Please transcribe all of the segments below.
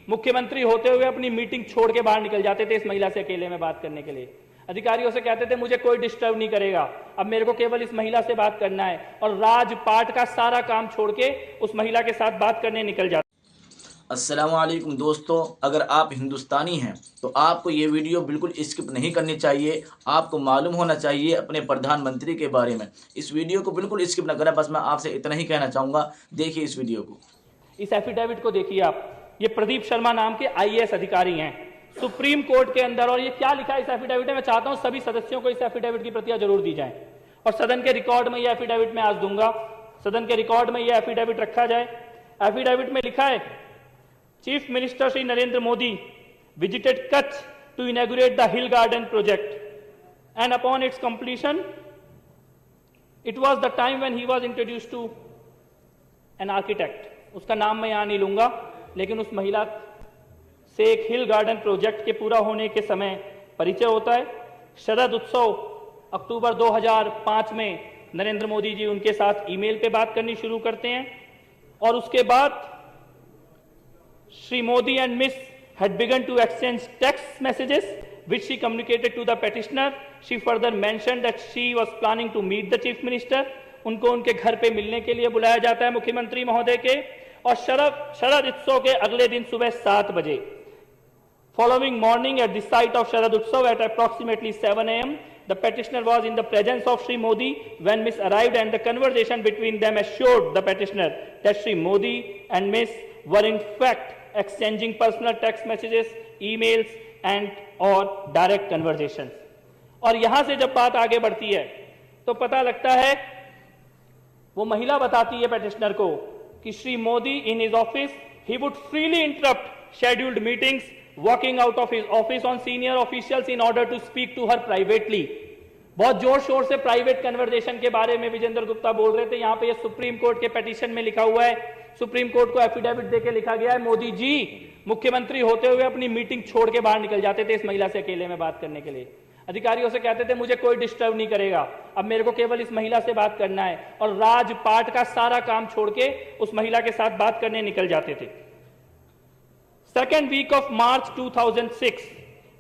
मुख्यमंत्री होते हुए अपनी मीटिंग छोड़ के बाहर निकल जाते थे इस महिला से अकेले में बात करने के लिए। अधिकारियों से कहते थे मुझे कोई डिस्टर्ब नहीं करेगा, अब मेरे को केवल इस महिला से बात करना है, और राजपाट का सारा काम छोड़ के उस महिला के साथ बात करने निकल जाते। अस्सलाम वालेकुम दोस्तों, अगर आप हिंदुस्तानी हैं तो आपको ये वीडियो बिल्कुल स्किप नहीं करनी चाहिए। आपको मालूम होना चाहिए अपने प्रधानमंत्री के बारे में। इस वीडियो को बिल्कुल स्किप ना करें, बस मैं आपसे इतना ही कहना चाहूँगा। देखिए इस वीडियो को। इस एफिडेविट को देखिए आप, ये प्रदीप शर्मा नाम के आईएएस अधिकारी हैं सुप्रीम कोर्ट के अंदर, और ये क्या लिखा है इस एफिडेविट में। मैं चाहता हूं सभी सदस्यों को इस एफिडेविट की प्रतियां जरूर दी जाएं, और सदन के रिकॉर्ड में ये एफिडेविट मैं आज दूंगा। सदन के रिकॉर्ड में ये एफिडेविट रखा जाए। एफिडेविट में लिखा है, chief minister Shri Narendra Modi visited Kutch to inaugurate the Hill Garden project, and upon its completion, it was the time when he was introduced to an architect. उसका नाम मैं यहां नहीं लूंगा, लेकिन उस महिला से एक हिल गार्डन प्रोजेक्ट के पूरा होने के समय परिचय होता है। शरद उत्सव अक्टूबर 2005 में नरेंद्र मोदी जी उनके साथ ईमेल पे बात करनी शुरू करते हैं, और उसके बाद Shri Modi and miss had begun to exchange text messages which she communicated to the petitioner. She further mentioned that she was planning to meet the chief minister. उनको उनके घर पे मिलने के लिए बुलाया जाता है मुख्यमंत्री महोदय के। और शरद उत्सव के अगले दिन सुबह 7 बजे, following morning at the site of Sharad Utsav at approximately 7 a.m. the petitioner was in the presence of Shri Modi when Miss arrived, and the conversation between them assured the petitioner that Shri Modi and Miss were in fact exchanging personal text messages, emails and और direct conversations। और यहां से जब बात आगे बढ़ती है तो पता लगता है, वो महिला बताती है पेटिशनर को कि Shri Modi in his office he would freely interrupt scheduled meetings, walking out of his office on senior officials in order to speak to her privately. बहुत जोर शोर से प्राइवेट कन्वर्सेशन के बारे में विजेंद्र गुप्ता बोल रहे थे। यहां पे ये सुप्रीम कोर्ट के पिटीशन में लिखा हुआ है, सुप्रीम कोर्ट को एफिडेविट देके लिखा गया है, मोदी जी मुख्यमंत्री होते हुए अपनी मीटिंग छोड़ के बाहर निकल जाते थे इस महिला से अकेले में बात करने के लिए। अधिकारियों से कहते थे मुझे कोई डिस्टर्ब नहीं करेगा, अब मेरे को केवल इस महिला से बात करना है, और राजपाट का सारा काम छोड़ के उस महिला के साथ बात करने निकल जाते थे। Second week of March 2006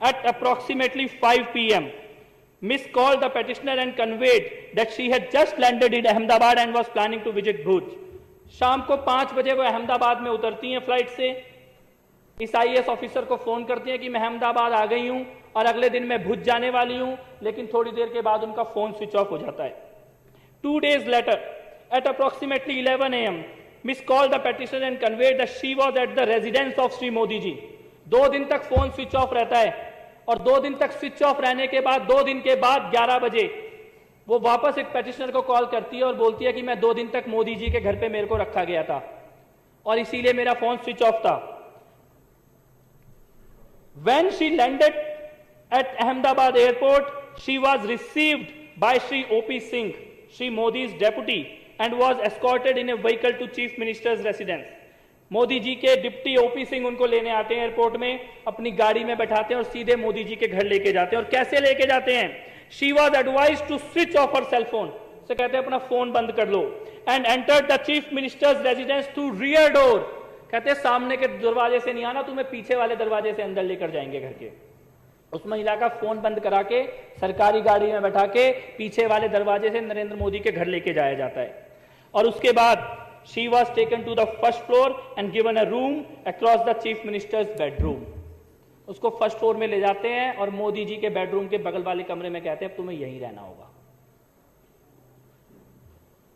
at approximately 5 p.m. Miss called the petitioner and conveyed that she had just landed in Ahmedabad and was planning to visit Bhuj. शाम को 5 बजे वो अहमदाबाद में उतरती हैं फ्लाइट से। इस आईएएस ऑफिसर को फोन करती हैं कि मैं अहमदाबाद आ गई हूं और अगले दिन मैं भुज जाने वाली हूं, लेकिन थोड़ी देर के बाद उनका फोन स्विच ऑफ हो जाता है। 2 days later, at approximately 11 a.m., Miss called the petitioner and conveyed that she was at the residence of Sri Modi ji. 2 दिन तक फोन स्विच ऑफ रहता है, और 2 दिन तक स्विच ऑफ रहने के बाद 2 दिन के बाद 11 बजे वो वापस एक पेटिशनर को कॉल करती है और बोलती है कि मैं 2 दिन तक मोदी जी के घर पे मेरे को रखा गया था और इसीलिए मेरा फोन स्विच ऑफ था। When she landed at Ahmedabad airport, she was received by Shri O.P. Singh, Shri Modi's deputy, and was escorted in a vehicle to Chief Minister's residence. Modi ji के डिप्टी ओपी सिंह उनको लेने आते हैं airport में, अपनी गाड़ी में बैठाते हैं और सीधे मोदी जी के घर लेके जाते हैं। और कैसे लेके जाते हैं? She was advise to switch off her cell phone, से कहते हैं अपना फोन बंद कर लो, and entered the chief minister's residence through rear door. कहते हैं सामने के दरवाजे से नहीं आना, तुम्हें पीछे वाले दरवाजे से अंदर लेकर जाएंगे घर के। उस महिला का फोन बंद करा के सरकारी गाड़ी में बैठा के पीछे वाले दरवाजे से नरेंद्र मोदी के घर लेके जाया जाता है। और उसके बाद she was taken to the first floor and given a room across the chief minister's bedroom. उसको फर्स्ट फ्लोर में ले जाते हैं और मोदी जी के बेडरूम के बगल वाले कमरे में कहते हैं अब तुम्हें यहीं रहना होगा।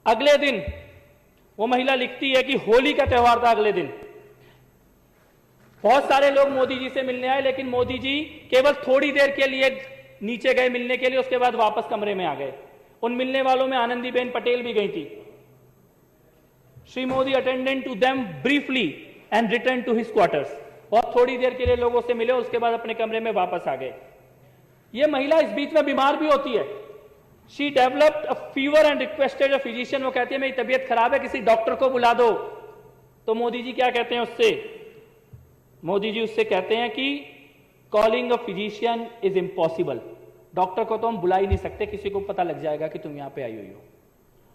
अगले दिन वो महिला लिखती है कि होली का त्योहार था अगले दिन। बहुत सारे लोग मोदी जी से मिलने आए, लेकिन मोदी जी केवल थोड़ी देर के लिए नीचे गए मिलने के लिए, उसके बाद वापस कमरे में आ गए। उन मिलने वालों में आनंदीबेन पटेल भी गई थी। Shri Modi attended to them briefly and return to his quarters. बहुत थोड़ी देर के लिए लोगों से मिले, उसके बाद अपने कमरे में वापस आ गए। यह महिला इस बीच में बीमार भी होती है। She developed a fever and requested a physician. वो कहती है मेरी तबीयत खराब है, किसी डॉक्टर को बुला दो। तो मोदी जी क्या कहते हैं उससे? मोदी जी उससे कहते हैं कि calling a physician is impossible. Doctor को तो हम बुला ही नहीं सकते, किसी को पता लग जाएगा कि तुम यहां पे आई हुई हो।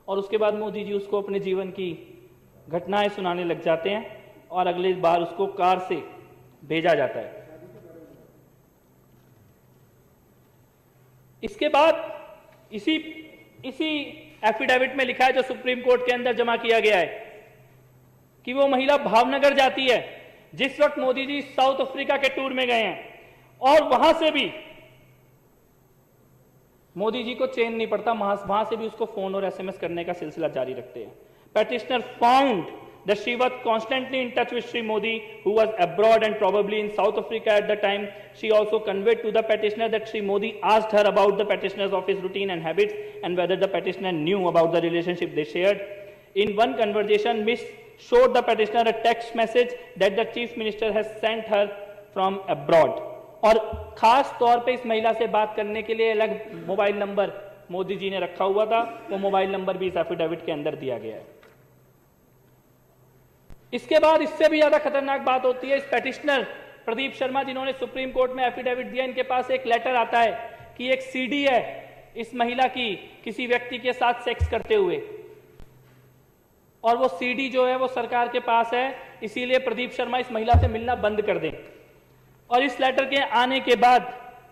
और उसके बाद मोदी जी उसको अपने जीवन की घटनाएं सुनाने लग जाते हैं, और अगली बार उसको कार से भेजा जाता है। इसके बाद इसी एफिडेविट में लिखा है, जो सुप्रीम कोर्ट के अंदर जमा किया गया है, कि वो महिला भावनगर जाती है जिस वक्त मोदी जी साउथ अफ्रीका के टूर में गए हैं, और वहां से भी मोदी जी को चैन नहीं पड़ता, वहां से भी उसको फोन और एसएमएस करने का सिलसिला जारी रखते हैं। Petitioner found that she was constantly in touch with Sri Modi, who was abroad and probably in South Africa at the time. She also conveyed to the petitioner that Sri Modi asked her about the petitioner's office routine and habits and whether the petitioner knew about the relationship they shared. In one conversation, Miss showed the petitioner a text message that the Chief Minister has sent her from abroad. और खास तौर पे इस महिला से बात करने के लिए अलग मोबाइल नंबर मोदी जी ने रखा हुआ था, वो मोबाइल नंबर भी इस एफिडेविट के अंदर दिया गया है। इसके बाद इससे भी ज्यादा खतरनाक बात होती है, इस पेटिशनर प्रदीप शर्मा जिन्होंने सुप्रीम कोर्ट में एफिडेविट दिया, इनके पास एक लेटर आता है कि एक सीडी है इस महिला की किसी व्यक्ति के साथ सेक्स करते हुए, और वो सीडी जो है वो सरकार के पास है, इसीलिए प्रदीप शर्मा इस महिला से मिलना बंद कर दें। और इस लेटर के आने के बाद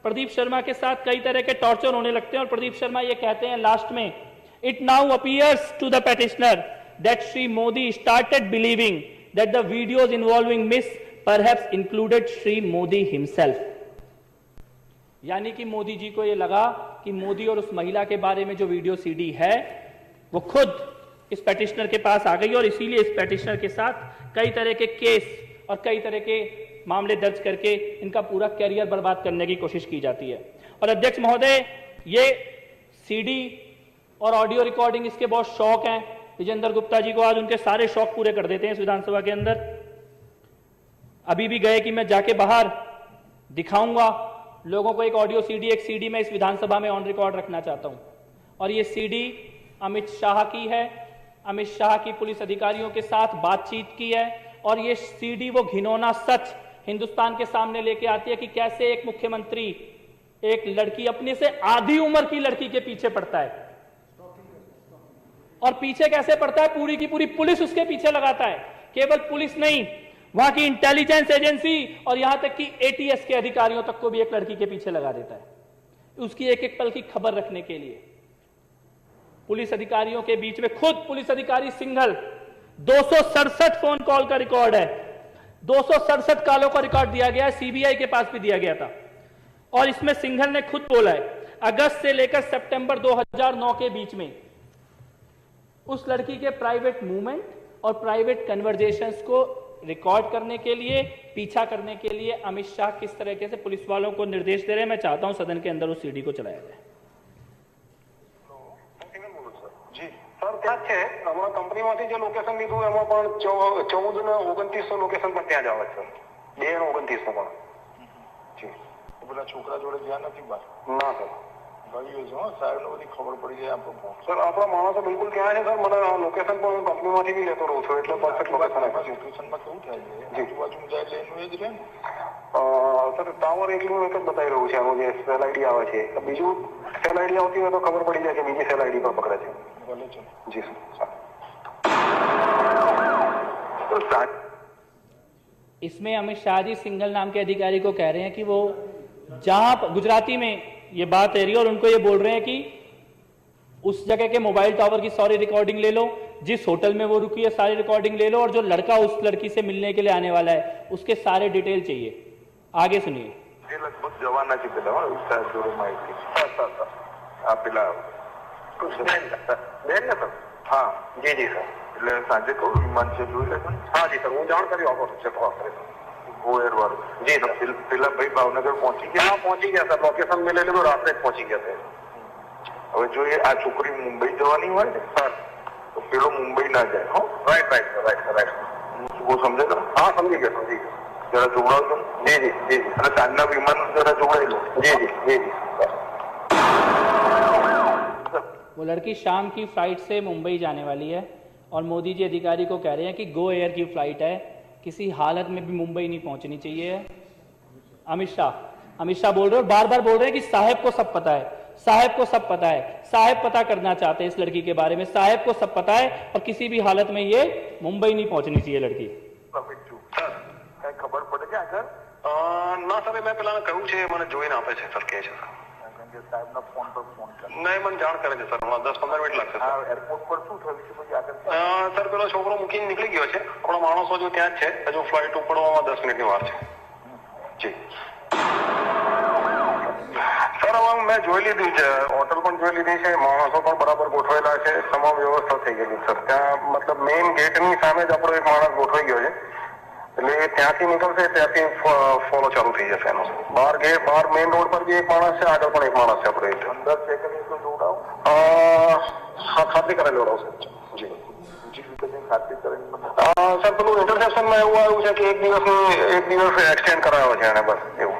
प्रदीप शर्मा के साथ कई तरह के टॉर्चर होने लगते हैं, और प्रदीप शर्मा ये कहते हैं लास्ट में, it now appears to the petitioner that Sri Modi started believing that the videos involving Miss perhaps included Sri Modi himself. यानी कि मोदी जी को यह लगा कि मोदी और उस महिला के बारे में जो वीडियो सीडी है वो खुद इस पेटिशनर के पास आ गई, और इसीलिए इस पेटिशनर के साथ कई तरह के केस और कई तरह के मामले दर्ज करके इनका पूरा कैरियर बर्बाद करने की कोशिश की जाती है। और अध्यक्ष महोदय, ये सीडी और ऑडियो रिकॉर्डिंग इसके बहुत शौक हैं। विजेंद्र गुप्ता जी को आज उनके सारे शौक पूरे कर देते हैं इस विधानसभा के अंदर। अभी भी गए कि मैं जाके बाहर दिखाऊंगा लोगों को एक ऑडियो सीडी, एक सीडी मैं इस विधानसभा में ऑन रिकॉर्ड रखना चाहता हूं, और ये सीडी अमित शाह की है, अमित शाह की पुलिस अधिकारियों के साथ बातचीत की है, और ये सीडी वो घिनौना सच हिंदुस्तान के सामने लेके आती है कि कैसे एक मुख्यमंत्री एक लड़की, अपने से आधी उम्र की लड़की के पीछे पड़ता है, और पीछे कैसे पड़ता है, पूरी की पूरी पुलिस उसके पीछे लगाता है। केवल पुलिस नहीं, वहां की इंटेलिजेंस एजेंसी और यहां तक कि एटीएस के अधिकारियों तक को भी एक लड़की के पीछे लगा देता है उसकी एक एक पल की खबर रखने के लिए। पुलिस अधिकारियों के बीच में खुद पुलिस अधिकारी सिंघल, 267 फोन कॉल का रिकॉर्ड है, 267 कॉलों का रिकॉर्ड दिया गया है, सीबीआई के पास भी दिया गया था। और इसमें सिंघल ने खुद बोला है, अगस्त से लेकर सितंबर 2009 के बीच में उस लड़की के प्राइवेट मूवमेंट और प्राइवेट कन्वर्जेशंस को रिकॉर्ड करने के लिए, पीछा करने के लिए अमित शाह किस तरीके से पुलिस वालों को निर्देश दे रहे हैं, मैं चाहता हूं सदन के अंदर उस सीडी को चलाया जाए। जी सर, क्या है हमारा कंपनी में जो लोकेशन लीधु एम 14 ने 2900 लोकेशन पर ત્યાં જાવે છે, 2 ને 2900 पर जी। પેલા છોકરા જોડે ધ્યાન નથી બાર ના સર, ભાઈઓ જો સાહેબ ને બધી ખબર પડી જાય આપણો ફોન સર, આપણા માણસો બિલકુલ ત્યાં છે સર, મને લોકેશન પણ હું કંપનીમાંથી બી લેતો રહું છું, એટલે પરફેક્ટ લોકેશન આપે છે। લોકેશનમાં કેવું થાય છે, આજુબાજુ જાય એટલે એનું એ જ રહે ને સર, ટાવર એકલું એક જ બતાવી રહ્યું છે, આનું જે સેલ આઈડી આવે છે, બીજું સેલ આઈડી આવતી હોય તો ખબર પડી જાય કે બીજી સેલ આઈડી પર પકડે છે। ભલે છે जी सर। इसमें अमित शाह जी सिंघल नाम के अधिकारी को कह रहे हैं कि वो जहां गुजराती में ये बात है रही, और उनको ये बोल रहे हैं कि उस जगह के मोबाइल टावर की सारी रिकॉर्डिंग ले लो, जिस होटल में वो रुकी है सारी रिकॉर्डिंग ले लो, और जो लड़का उस लड़की से मिलने के लिए आने वाला है उसके सारे डिटेल चाहिए। आगे सुनिए। लगभग जवाना की पेला जोड़े माहिती पेला બેન ને સર, હા જી જી સર, એટલે સાંજે કહું વિમાન છે જોઈ લેજો ને। હા જી સર, હું જાણ કરી આપો છે ગોયર વાળું જી સર। પેલા ભાઈ ભાવનગર પહોંચી ગયા? હા પહોંચી ગયા સર, લોકેશન મેં લઈ લીધું, રાત્રે જ પહોંચી ગયા છે। હવે જો આ છોકરી મુંબઈ જવાની હોય ને સર, તો પેલો મુંબઈ ના જાય। હો રાઈટ રાઈટ રાઈટ રાઈટ, वो समझे ना? हाँ समझी गया समझी गया, जरा जोड़ाओ तुम। जी जी जी जी, અને સાંજના વિમાન જરા જોડાઈ લો। जी जी जी जी। वो लड़की शाम की फ्लाइट से मुंबई जाने वाली है, और मोदी जी अधिकारी को कह रहे हैं कि गो एयर की फ्लाइट है, किसी हालत में भी मुंबई नहीं पहुंचनी चाहिए। अमित शाह बोल रहे हैं, बार बार बोल रहे हैं कि साहब को सब पता है, साहब को सब पता है, साहब पता करना चाहते हैं इस लड़की के बारे में, साहब को सब पता है, और किसी भी हालत में ये मुंबई नहीं पहुंचनी चाहिए लड़की। खबर पड़े છે આગળ? ના સર, મેં પેલા કહ્યું છે, મને જોઈને આપે છે સર, કહે છે સર. સાહેબના ફોન પર ફોન કરે. નહીં, મને જાણ કરે છે સર, હમણાં 10-15 મિનિટ લાગશે સર. એરપોર્ટ પર શું થયું છે પછી આગળ? સર, પેલો છોકરો મૂકીને નીકળી ગયો છે. આપણા માણસો જો ત્યાં જ છે, હજુ ફ્લાઇટ ઉપડવામાં 10 મિનિટની વાર છે. જી સર, હવે મેં જોઈ લીધી છે, હોટલ પણ જોઈ લીધી છે, માણસો પણ બરાબર ગોઠવેલા છે, તમામ વ્યવસ્થા થઈ ગયેલી સર. ત્યાં મતલબ મેઇન ગેટની સામે જ આપણો એક માણસ ગોઠવાઈ ગયો છે, એટલે ત્યાંથી નીકળશે ત્યાંથી ફોલો ચાલુ થઈ જશે એનો. બહાર મેઇન રોડ પર બી એક માણસ છે, આગળ પણ એક માણસ છે આપણે. અંદર છે કે નહીં તો જોડાવો. હા, ખાતરી કરેલી જોડાવશે. જી બીજી રીતે કંઈ ખાતરી કરીને સર, પેલું ઇન્ટરસેપ્શનમાં એવું આવ્યું છે કે એક દિવસ એક્સટેન્ડ કરાયો છે એને, બસ એવું.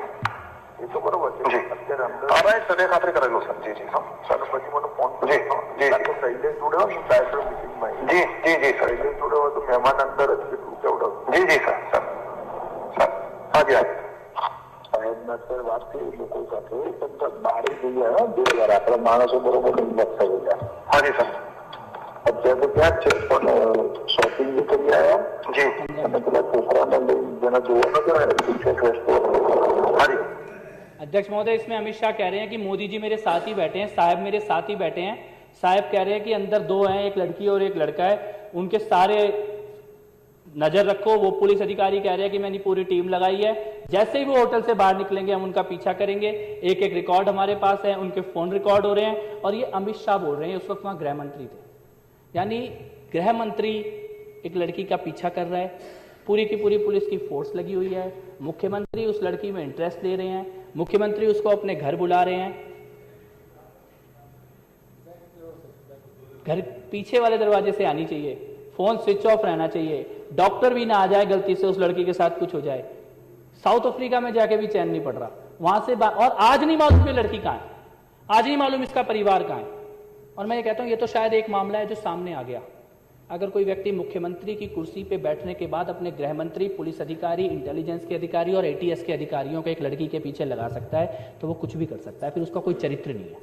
એ તો બરોબર છે. જી અત્યારે અંદર રાઈટ સર, એ ખાતરી કરેલું સર. જી જી હા સર, પછી મને ફોન જી જી શૈલેષ જોડ્યો ને ડાયરેક્ટર મિટિંગમાં. જી જી જી સર. શૈલેષ જોડ્યો તો મહેમાન અંદર જ કેટલું કેવડાવ. જી જી સર સર સર હાજી હાજી સાહેબના સર વાત થઈ લોકો સાથે બારે જઈએ બે વાર આપણા માણસો બરોબર ઇન્વેસ્ટ થઈ ગયા. હાજી સર. અત્યારે તો ત્યાં જ છે પણ શોપિંગ બી કરી આવ્યા. જી અને પેલા છોકરાને લઈને જેને જોવા નથી હાજી. अध्यक्ष महोदय, इसमें अमित शाह कह रहे हैं कि मोदी जी मेरे साथ ही बैठे हैं, साहब मेरे साथ ही बैठे हैं. साहब कह रहे हैं कि अंदर दो हैं, एक लड़की और एक लड़का है, उनके सारे नजर रखो. वो पुलिस अधिकारी कह रहे हैं कि मैंने पूरी टीम लगाई है, जैसे ही वो होटल से बाहर निकलेंगे हम उनका पीछा करेंगे. एक एक रिकॉर्ड हमारे पास है, उनके फोन रिकॉर्ड हो रहे हैं. और ये अमित शाह बोल रहे हैं, उस वक्त वहां गृह मंत्री थे, यानी गृह मंत्री एक लड़की का पीछा कर रहा है, पूरी की पूरी पुलिस की फोर्स लगी हुई है, मुख्यमंत्री उस लड़की में इंटरेस्ट ले रहे हैं, मुख्यमंत्री उसको अपने घर बुला रहे हैं. घर पीछे वाले दरवाजे से आनी चाहिए, फोन स्विच ऑफ रहना चाहिए, डॉक्टर भी ना आ जाए गलती से उस लड़की के साथ कुछ हो जाए. साउथ अफ्रीका में जाके भी चैन नहीं पड़ रहा वहां से और आज नहीं मालूम ये लड़की कहां है, आज नहीं मालूम इसका परिवार कहां है. और मैं ये कहता हूं ये तो शायद एक मामला है जो सामने आ गया. अगर कोई व्यक्ति मुख्यमंत्री की कुर्सी पे बैठने के बाद अपने गृह मंत्री, पुलिस अधिकारी, इंटेलिजेंस के अधिकारी और एटीएस के अधिकारियों को एक लड़की के पीछे लगा सकता है तो वो कुछ भी कर सकता है, फिर उसका कोई चरित्र नहीं है.